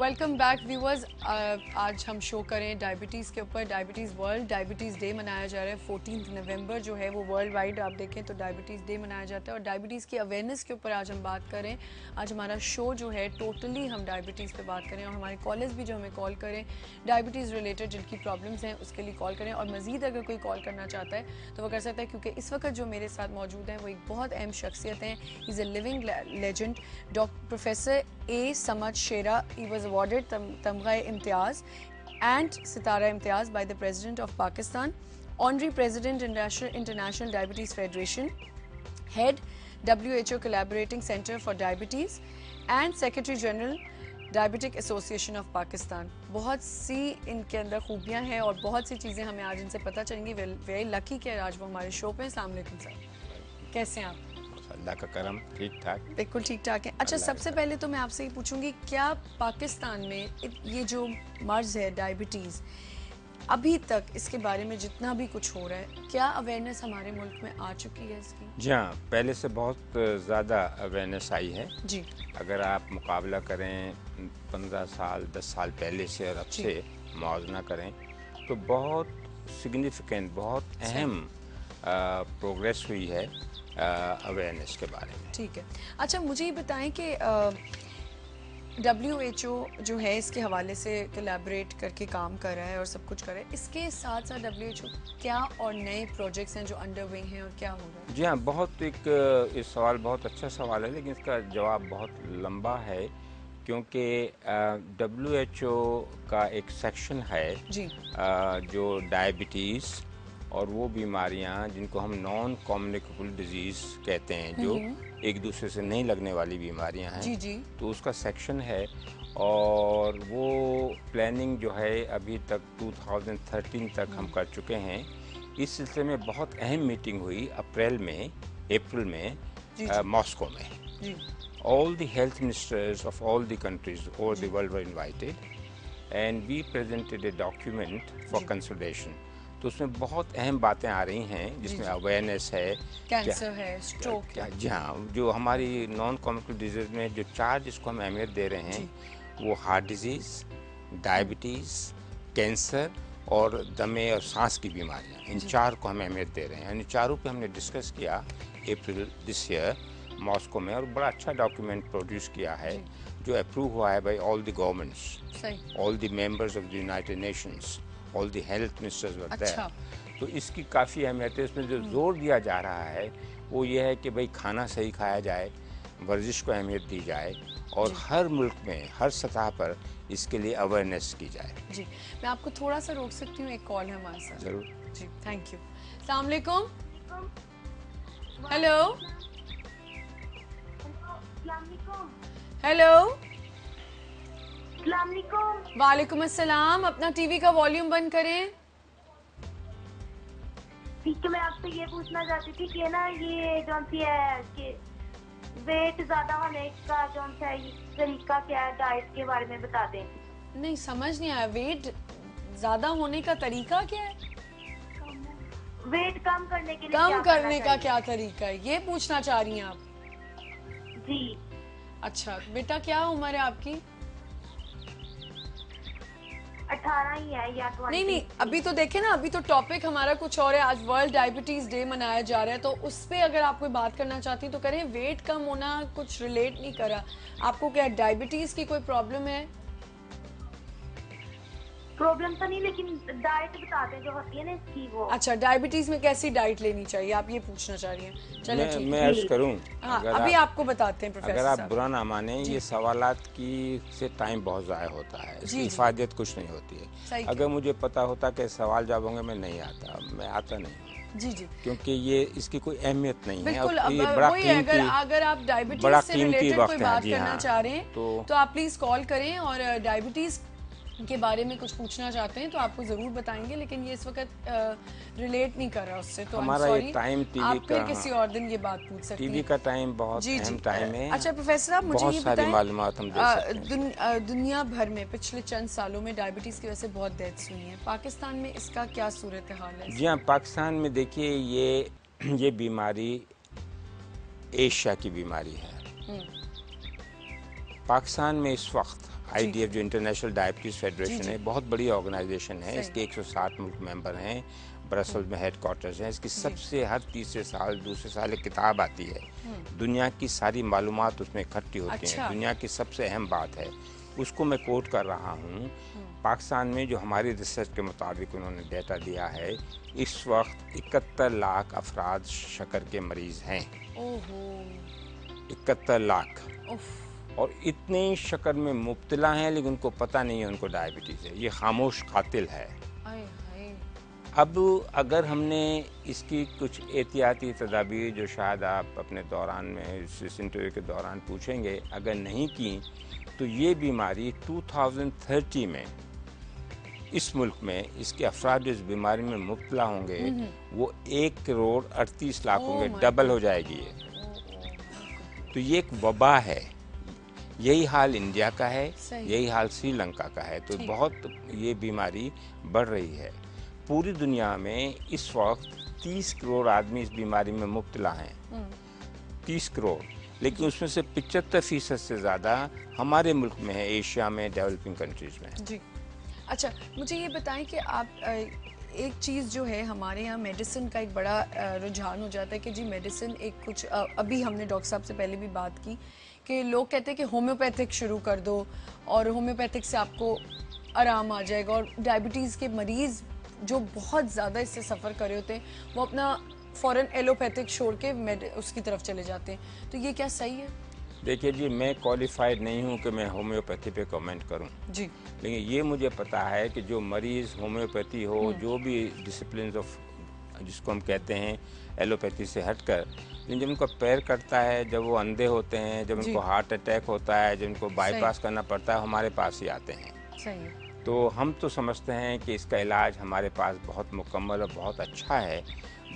Welcome back viewers. आज हम show करें डायबिटीज़ के ऊपर। डायबिटीज़ वर्ल्ड डायबिटीज़ डे मनाया जा रहा है। 14 नवंबर जो है वो वर्ल्ड वाइड आप देखें तो डायबिटीज़ डे मनाया जाता है और डायबिटीज़ की अवेयरनेस के ऊपर आज हम बात करें। आज हमारा शो जो है टोटली हम डायबिटीज़ पे बात करें और हमारे कॉलर्स भी जो हमें कॉल करें डायबिटीज़ रिलेटेड जिनकी प्रॉब्लम्स हैं उसके लिए कॉल करें। और मज़ीद अगर कोई कॉल करना चाहता है तो वो कर सकता है, क्योंकि इस वक्त जो मेरे साथ मौजूद हैं वो एक बहुत अहम शख्सियत हैं। Is a living legend professor A Samad Shera. He was awarded Tamgha Imtiaz and Sitara Imtiaz by the President of Pakistan, Honorary President International Diabetes Federation, Head WHO Collaborating Center for Diabetes and Secretary General Diabetic Association of Pakistan। बहुत सी इनके अंदर खूबियां हैं और बहुत सी चीज़ें हमें आज इनसे पता चलेंगी। वेरी लकी कि आज वो हमारे शो पे। अस्सलाम वालेकुम सर, कैसे हैं आप? अल्लाह का करम, ठीक ठाक। बिल्कुल ठीक ठाक है। अच्छा, सबसे पहले तो मैं आपसे ये पूछूंगी, क्या पाकिस्तान में ये जो मर्ज है डायबिटीज़, अभी तक इसके बारे में जितना भी कुछ हो रहा है, क्या अवेयरनेस हमारे मुल्क में आ चुकी है इसकी? जी हाँ, पहले से बहुत ज़्यादा अवेयरनेस आई है जी। अगर आप मुकाबला करें 15 साल 10 साल पहले से और अब से मुआवजना करें तो बहुत सिग्निफिकेंट, बहुत अहम प्रोग्रेस हुई है अवेयरनेस के बारे में। ठीक है। अच्छा, मुझे ये बताएं कि WHO जो है इसके हवाले से कोलैबोरेट करके काम कर रहा है और सब कुछ कर रहा है। इसके साथ साथ WHO क्या और नए प्रोजेक्ट्स हैं जो अंडर वे हैं और क्या हो रहा है? जी हाँ, बहुत एक इस सवाल बहुत अच्छा सवाल है, लेकिन इसका जवाब बहुत लंबा है क्योंकि WHO का एक सेक्शन है जी। जो डायबिटीज़ और वो बीमारियां जिनको हम नॉन कम्युनिकेबल डिजीज़ कहते हैं, जो एक दूसरे से नहीं लगने वाली बीमारियां हैं। जी जी। तो उसका सेक्शन है और वो प्लानिंग जो है अभी तक 2013 तक हम कर चुके हैं। इस सिलसिले में बहुत अहम मीटिंग हुई अप्रैल में मॉस्को में। जी। All the health ministers of all the countries over the world were invited and we presented a document for consultation। तो उसमें बहुत अहम बातें आ रही हैं जिसमें अवेयरनेस है, कैंसर है, स्ट्रोक है। जी हाँ, जो हमारी नॉन कम्युनिकेबल डिजीज में जो चार जिसको हम अहमियत दे रहे हैं वो हार्ट डिजीज़, डायबिटीज़, कैंसर और दमे और सांस की बीमारियाँ, इन चार को हम अहमियत दे रहे हैं। इन चारों पे हमने डिस्कस किया अप्रैल दिस ईयर मॉस्को में और बड़ा अच्छा डॉक्यूमेंट प्रोड्यूस किया है जो अप्रूव हुआ है by all the governments, all the members of the United Nations, all the health ministers were there. तो इसकी काफ़ी अहमियत है। इसमें जो जोर दिया जा रहा है वो ये है कि भाई खाना सही खाया जाए, वर्जिश को अहमियत दी जाए और हर मुल्क में हर सतह पर इसके लिए अवेयरनेस की जाए। जी, मैं आपको थोड़ा सा रोक सकती हूँ, एक कॉल है हमारे साथ। जरूर जी, थैंक यू। अस्सलाम वालेकुम। Hello hello. वालेकुम अस्सलाम। अपना टीवी का वॉल्यूम बंद करें। ठीक है, मैं आपसे ये पूछना चाहती थी कि ना ये जो सी है कि वेट ज्यादा होने का जो है तरीका क्या है, डाइट के बारे में बता दें। नहीं, समझ नहीं आया। वेट ज्यादा होने का तरीका क्या है? वेट कम करने के लिए कम करने का क्या तरीका है, ये पूछना चाह रही हैं आप? जी। अच्छा बेटा, क्या उम्र है आपकी? 18 ही है या 20? नहीं, अभी तो देखे ना, अभी तो टॉपिक हमारा कुछ और है। आज वर्ल्ड डायबिटीज डे मनाया जा रहा है, तो उस पे अगर आप कोई बात करना चाहती तो करें। वेट कम होना कुछ रिलेट नहीं करा। आपको क्या डायबिटीज की कोई प्रॉब्लम है? प्रॉब्लम तो नहीं, लेकिन डाइट बता दें जो होती है ना इसकी वो। अच्छा, डायबिटीज में कैसी डाइट लेनी चाहिए, आप ये पूछना चाह रही हैं? चलिए ठीक है, मैं अर्ज करूं। हाँ, अभी आपको बताते हैं प्रोफेसर अगर आप साहब। बुरा ना माने, ये सवालात की से टाइम बहुत ज़ाया होता है, इसकी इफादत कुछ नहीं होती है। अगर मुझे पता होता कि सवाल जवाब होंगे मैं नहीं आता, मैं आता नहीं। जी जी, क्योंकि ये इसकी कोई अहमियत नहीं है। बिल्कुल। ये बड़ा कीमती, अगर आप डायबिटीज से रिलेटेड कोई बात करना चाह रहे हैं तो आप प्लीज कॉल करें और डायबिटीज के बारे में कुछ पूछना चाहते हैं तो आपको जरूर बताएंगे, लेकिन ये इस वक्त रिलेट नहीं कर रहा उससे। तो हमारा ये टाइम टीवी आप फिर किसी और दिन ये बात पूछ सकते हैं। टीवी का टाइम बहुत अहम टाइम है। अच्छा प्रोफेसर, आप मुझे ये बताएं, मालूमात हम दे सकते हैं। दुनिया भर में पिछले चंद सालों में डायबिटीज की वजह से बहुत डेथ्स हुई हैं। पाकिस्तान में इसका क्या सूरत हाल है? जी हाँ, पाकिस्तान में देखिए ये बीमारी एशिया की बीमारी है। पाकिस्तान में इस वक्त IDF जो इंटरनेशनल डायबिटीज़ फेडरेशन जी। है, बहुत बड़ी ऑर्गेनाइजेशन है। सही। इसके 160 मुल्क मेंबर हैं, ब्रसल्स में हेडक्वार्टर्स हैं। इसकी सबसे हर तीसरे साल दूसरे साल एक किताब आती है, दुनिया की सारी मालूमात उसमें इकट्ठी होती अच्छा। हैं। दुनिया की सबसे अहम बात है, उसको मैं कोट कर रहा हूँ। पाकिस्तान में जो हमारी रिसर्च के मुताबिक उन्होंने डेटा दिया है, इस वक्त 71 लाख अफराद शक्कर के मरीज़ हैं। ओहो 71 लाख, उफ और इतने ही शक्कर में मुब्तला हैं लेकिन उनको पता नहीं है उनको डायबिटीज़ है। ये खामोश कातिल है। आय हाय अब अगर हमने इसकी कुछ एहतियाती तदाबीर जो शायद आप अपने दौरान में इस इंटरव्यू के दौरान पूछेंगे, अगर नहीं की तो ये बीमारी 2030 में इस मुल्क में इसके अफराद जो इस बीमारी में मुब्तला होंगे वो 1 करोड़ 38 लाख होंगे, my डबल हो जाएगी ये। तो ये एक वबा है। यही हाल इंडिया का है, सही। यही हाल श्रीलंका का है। तो ठीक। बहुत ये बीमारी बढ़ रही है। पूरी दुनिया में इस वक्त 30 करोड़ आदमी इस बीमारी में मुब्तला हैं, 30 करोड़, लेकिन उसमें से 75% से ज़्यादा हमारे मुल्क में है, एशिया में, डेवलपिंग कंट्रीज में। जी। अच्छा, मुझे ये बताएं कि आप एक चीज़ जो है हमारे यहाँ मेडिसिन का एक बड़ा रुझान हो जाता है कि जी मेडिसिन एक कुछ अभी हमने डॉक्टर साहब से पहले भी बात की कि लोग कहते हैं कि होम्योपैथिक शुरू कर दो और होम्योपैथिक से आपको आराम आ जाएगा, और डायबिटीज़ के मरीज़ जो बहुत ज़्यादा इससे सफ़र कर रहे होते हैं वो अपना फ़ौरन एलोपैथिक छोड़ के उसकी तरफ चले जाते हैं। तो ये क्या सही है? देखिए जी, मैं क्वालिफाइड नहीं हूँ कि मैं होम्योपैथी पे कमेंट करूँ, जी लेकिन ये मुझे पता है कि जो मरीज़ होम्योपैथी हो, जो भी डिसिप्लिन ऑफ जिसको हम कहते हैं एलोपैथी से हटकर, लेकिन जब उनका पैर कटता है, जब वो अंधे होते हैं, जब उनको हार्ट अटैक होता है, जब उनको बाईपास करना पड़ता है, हमारे पास ही आते हैं। सही है। तो हम तो समझते हैं कि इसका इलाज हमारे पास बहुत मुकम्मल और बहुत अच्छा है,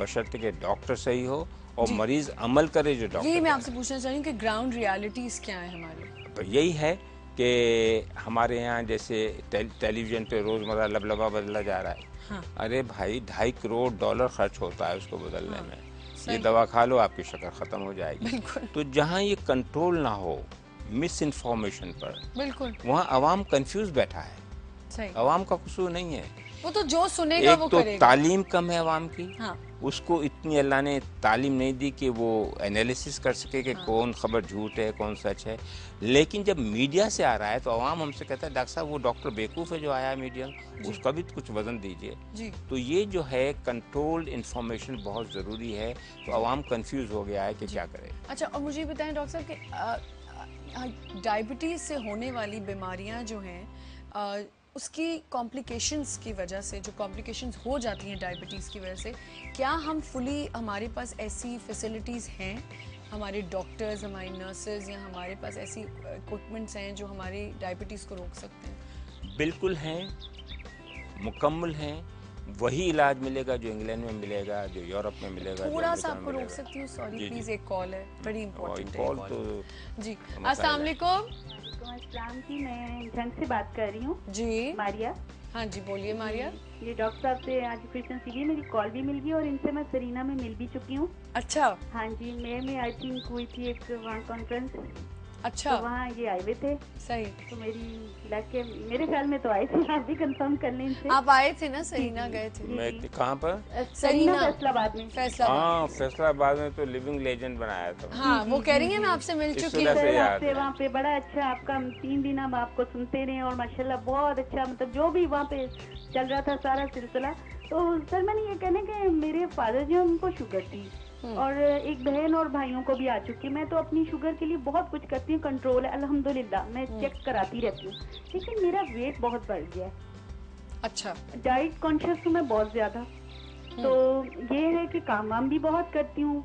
बशर्ते कि डॉक्टर सही हो और मरीज़ अमल करे जो डॉक्टर। यही मैं आपसे पूछना चाह रही हूँ कि ग्राउंड रियलिटीज़ क्या है हमारी? तो यही है कि हमारे यहाँ जैसे टेलीविज़न पे रोज़मर्रा लबलबा बदला जा रहा है। हाँ। अरे भाई, $2.5 करोड़ खर्च होता है उसको बदलने में। सही। ये दवा खा लो, आपकी शक्कर ख़त्म हो जाएगी। बिल्कुल तो जहाँ ये कंट्रोल ना हो मिस इन्फॉर्मेशन पर, बिल्कुल वहाँ अवाम कंफ्यूज बैठा है। सही। अवाम का कसूर नहीं है। वो तो जो सुनेगा एक वो तो करेगा। तालीम कम है अवाम की, हाँ उसको इतनी अल्लाह ने तालीम नहीं दी कि वो एनालिसिस कर सके कि कौन खबर झूठ है कौन सच है। लेकिन जब मीडिया से आ रहा है तो अवाम हमसे कहता है डॉक्टर साहब वो डॉक्टर बेवकूफ़ है जो आया है मीडिया, उसका भी कुछ वजन दीजिए। जी तो ये जो है कंट्रोल्ड इंफॉर्मेशन बहुत ज़रूरी है। तो अवाम कंफ्यूज हो गया है कि क्या करे। अच्छा, और मुझे बताएं डॉक्टर साहब कि डायबिटीज़ से होने वाली बीमारियां जो हैं उसकी कॉम्प्लिकेशंस की वजह से, जो कॉम्प्लिकेशंस हो जाती हैं डायबिटीज़ की वजह से, क्या हम फुली, हमारे पास ऐसी फैसिलिटीज़ हैं, हमारे डॉक्टर्स, हमारी नर्सेज, या हमारे पास ऐसी इक्विपमेंट्स हैं जो हमारी डायबिटीज़ को रोक सकते हैं? बिल्कुल हैं, मुकम्मल हैं। वही इलाज मिलेगा जो इंग्लैंड में मिलेगा, जो यूरोप में मिलेगा, जो थोड़ा अमेरिका सा में आपको रोक मिलेगा। सकती हूँ, सॉरी जी, प्लीज़, जी। एक कॉल है, बड़ी और इंपॉर्टेंट कॉल है। तो जी मसाइल अस्सलाम है। वालेकुम। अस्सलाम जी, मैं झंग से बात कर रही हूँ, जी मारिया। हाँ जी, बोलिए मारिया। ये डॉक्टर साहब से आज क्वेश्चन सीधी मेरी कॉल भी मिल गई और इनसे मैं सरीना में मिल भी चुकी हूँ। अच्छा हाँ जी, मई में आई थिंक हुई थी एक वहाँ कॉन्फ्रेंस, अच्छा तो वहाँ ये आए हुए थे। सही। तो मेरे ख्याल में तो आए थे, आप भी कंफर्म कर लें इनसे। आप आए थे ना, सरीना गए थे। मैं कहाँ पर? सरीना फैसलाबाद में। फैसलाबाद। हाँ, फैसलाबाद में तो लिविंग लेजेंड बनाया था। हाँ वो कह रही है मैं आपसे मिल इस चुकी वजह हूँ। से सर याद आपसे है। वहाँ पे बड़ा अच्छा, आपका 3 दिन हम आपको सुनते रहे और माशाल्लाह बहुत अच्छा, मतलब जो भी वहाँ पे चल रहा था सारा सिलसिला। तो सर मैंने ये कहना कि मेरे फादर जो उनको शुगर थी और एक बहन और भाइयों को भी आ चुकी है। मैं तो अपनी शुगर के लिए बहुत कुछ करती हूँ, कंट्रोल है अल्हम्दुलिल्लाह, मैं चेक कराती रहती हूँ, लेकिन मेरा वेट बहुत बढ़ गया है। अच्छा डाइट कॉन्शियस हूँ मैं बहुत ज्यादा। तो ये है कि काम वाम भी बहुत करती हूँ,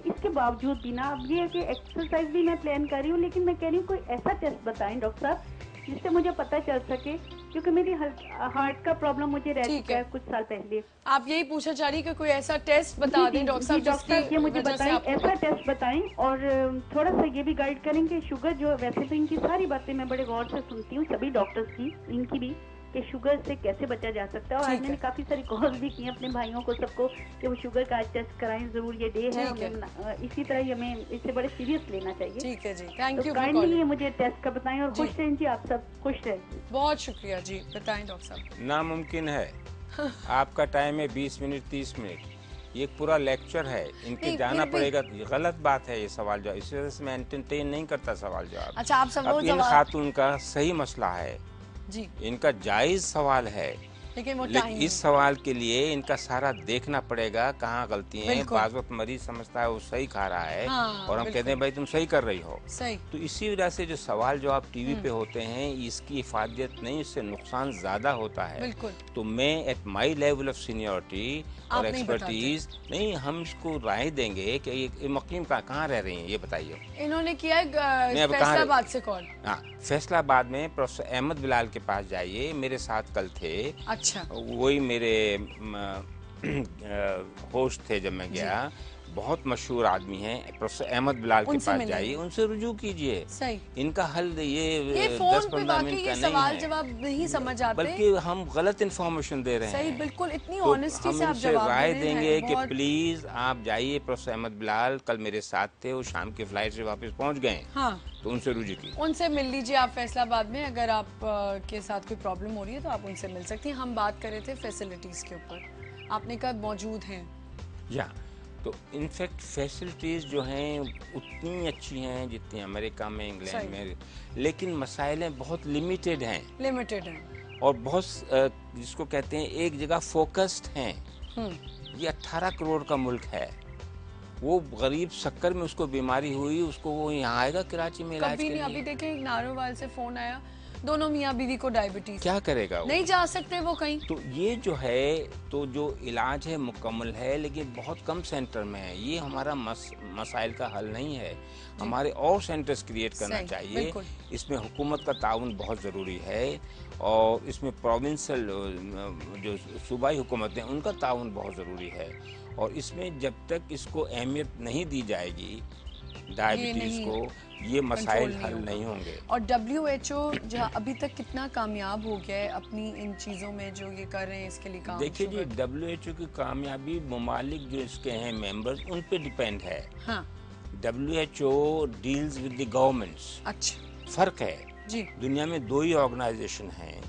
इसके बावजूद भी ना, अब ये है कि एक्सरसाइज भी मैं प्लान कर रही हूँ, लेकिन मैं कह रही हूँ कोई ऐसा टेस्ट बताएं डॉक्टर साहब जिससे मुझे पता चल सके, क्योंकि मेरी हार्ट का प्रॉब्लम मुझे रह ठीक चुका है। है कुछ साल पहले। आप यही पूछना चाह रही कि कोई ऐसा टेस्ट बता दें डॉक्टर साहब डॉक्टर साहब ये मुझे वजह से बताएं, आपको ऐसा टेस्ट बताएं, और थोड़ा सा ये भी गाइड करें कि शुगर जो, वैसे तो इनकी सारी बातें मैं बड़े गौर से सुनती हूँ, सभी डॉक्टर्स की, इनकी भी, कि शुगर से कैसे बचा जा सकता है। और आज मैंने काफी सारी कॉल्स भी की अपने भाइयों को, सबको, कि वो शुगर का आज टेस्ट कराएं, जरूर ये डे है, हमें इसी तरह ही हमें इसे बड़े सीरियस लेना चाहिए। ठीक है जी, थैंक यू। काइंडली ये मुझे टेस्ट का बताएं और खुश रहें जी, आप सब खुश रहें। बहुत शुक्रिया जी, बताएं डॉक्टर साहब। नामुमकिन है। आपका टाइम है 20 मिनट 30 मिनट, ये पूरा लेक्चर है, इनके जाना पड़ेगा। गलत बात है ये सवाल जवाब, इस वजह से मैं एंटरटेन नहीं करता सवाल जवाब। अच्छा, आप सब इन खातून का सही मसला है जी, इनका जायज सवाल है, लेकिन इस सवाल के लिए इनका सारा देखना पड़ेगा कहाँ गलती है। बाज़ वक्त मरीज समझता है वो सही खा रहा है, और हम कहते हैं भाई तुम सही कर रही हो। तो इसी वजह से जो सवाल जो आप टीवी पे होते हैं, इसकी इफादियत नहीं, इससे नुकसान ज्यादा होता है। तो मैं at my level of seniority और एक्सपर्टीज नहीं, हम इसको राय देंगे कि ये मकीम कहाँ रह रही हैं, ये बताइए। इन्होंने किया फैसलाबाद से कॉल। हाँ, फैसलाबाद में प्रोफेसर अहमद बिलाल के पास जाइए, मेरे साथ कल थे। अच्छा, वही मेरे होस्ट थे जब मैं गया। बहुत मशहूर आदमी हैं, प्रोफेसर अहमद बिलाल के पास जाइए, उनसे रुजू कीजिए। सही, इनका हल ये 10-15 मिनट का सवाल जवाब नहीं समझ आते, बल्कि हम गलत इन्फॉर्मेशन दे रहे हैं। सही, बिल्कुल इतनी ऑनेस्टी से आप जवाब राय देंगे कि प्लीज आप जाइए। प्रोफेसर अहमद बिलाल कल मेरे साथ थे, वो शाम की फ्लाइट से वापस पहुंच गए। हाँ, तो उनसे रुजू की, उनसे मिल लीजिए आप फैसलाबाद में। अगर आप के साथ कोई प्रॉब्लम हो रही है तो आप उनसे मिल सकती हैं। हम बात कर रहे थे फैसिलिटीज के ऊपर, आपने कहा मौजूद हैं। या तो इनफैक्ट फैसिलिटीज़ जो हैं उतनी अच्छी हैं जितनी अमेरिका में, इंग्लैंड में, लेकिन मसाइलें बहुत लिमिटेड हैं और बहुत जिसको कहते हैं एक जगह फोकस्ड हैं। ये 18 करोड़ का मुल्क है। वो गरीब शक्कर में उसको बीमारी हुई, उसको वो यहाँ आएगा कराची में इलाज के लिए? अभी देखें नारोवाल से फोन आया, दोनों मियाँ बीवी को डायबिटीज, क्या करेगा वो? नहीं जा सकते वो कहीं। तो ये जो है, तो जो इलाज है मुकम्मल है, लेकिन बहुत कम सेंटर में है। ये हमारा मसाइल का हल नहीं है। हमारे और सेंटर्स क्रिएट करना चाहिए। इसमें हुकूमत का ताउन बहुत ज़रूरी है, और इसमें प्रोविंशियल जो सूबाई हुकूमत है उनका ताउन बहुत ज़रूरी है। और इसमें जब तक इसको अहमियत नहीं दी जाएगी डायबिटीज को, ये मसाइल हल नहीं होंगे। और WHO जहाँ अभी तक कितना कामयाब हो गया है अपनी इन चीज़ों में जो ये कर रहे हैं, इसके लिए काम। देखिए जी, WHO की कामयाबी ममालिक जो इसके हैं मेंबर्स, उन पे डिपेंड है। हाँ। WHO deals with the governments. अच्छा, फर्क है जी। दुनिया में 2 ही ऑर्गेनाइजेशन हैं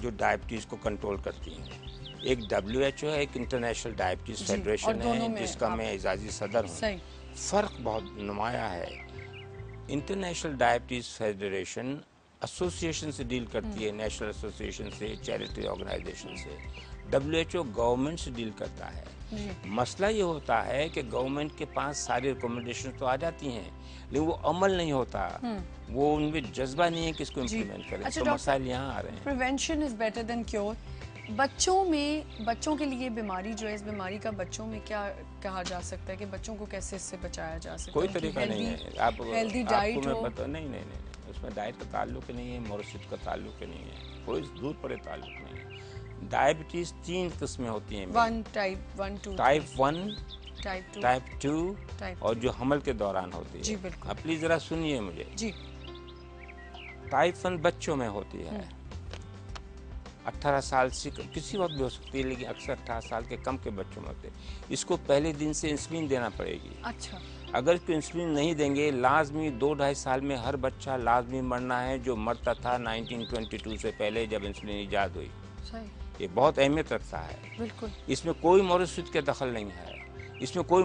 जो डायबिटीज को कंट्रोल करती हैं। एक WHO है, एक इंटरनेशनल डायबिटीज फेडरेशन है, जिसका मैं एजाजी सदर हूँ। फर्क बहुत नुमाया है। इंटरनेशनल डायबिटीज फेडरेशन एसोसिएशन से डील करती है, नेशनल एसोसिएशन से, चैरिटी ऑर्गेनाइजेशन से। WHO गवर्नमेंट से डील करता है। मसला ये होता है कि गवर्नमेंट के पास सारी रिकमेंडेशन तो आ जाती हैं, लेकिन वो अमल नहीं होता, वो उनमें जज्बा नहीं है कि इसको इम्प्लीमेंट करें। अच्छा, तो मसाइल यहाँ आ रहे हैं। Prevention is better than cure. बच्चों के लिए बीमारी जो है, इस बीमारी का बच्चों में क्या कहा जा सकता है कि बच्चों को कैसे इससे बचाया जा सकता है? कोई तरीका नहीं है। आप हेल्दी डाइट हो? नहीं, उसमें डाइट का ताल्लुक नहीं है, मोरसित का ताल्लुक नहीं है, कोई दूर पड़े ताल्लुक नहीं है। डायबिटीज 3 किस्में होती हैं। टाइप 1, 2, टाइप 1, टाइप 2 और जो हमल के दौरान होती है। जी बिल्कुल। अब प्लीज जरा सुनिए मुझे जी। टाइप 1 बच्चों में होती है, 18 साल से किसी वक्त भी हो सकती है, लेकिन अक्सर 18 साल के कम के बच्चों में होते हैं। इसको पहले दिन से इंसुलिन देना पड़ेगी। अच्छा, अगर इसको इंसुलिन नहीं देंगे, लाजमी 2-2.5 साल में हर बच्चा लाजमी मरना है, जो मरता था 1922 से पहले जब इंसुलिन ईजाद हुई। सही, ये बहुत अहमियत रखता है। बिल्कुल, इसमें कोई मोरसित के दखल नहीं है, इसमें कोई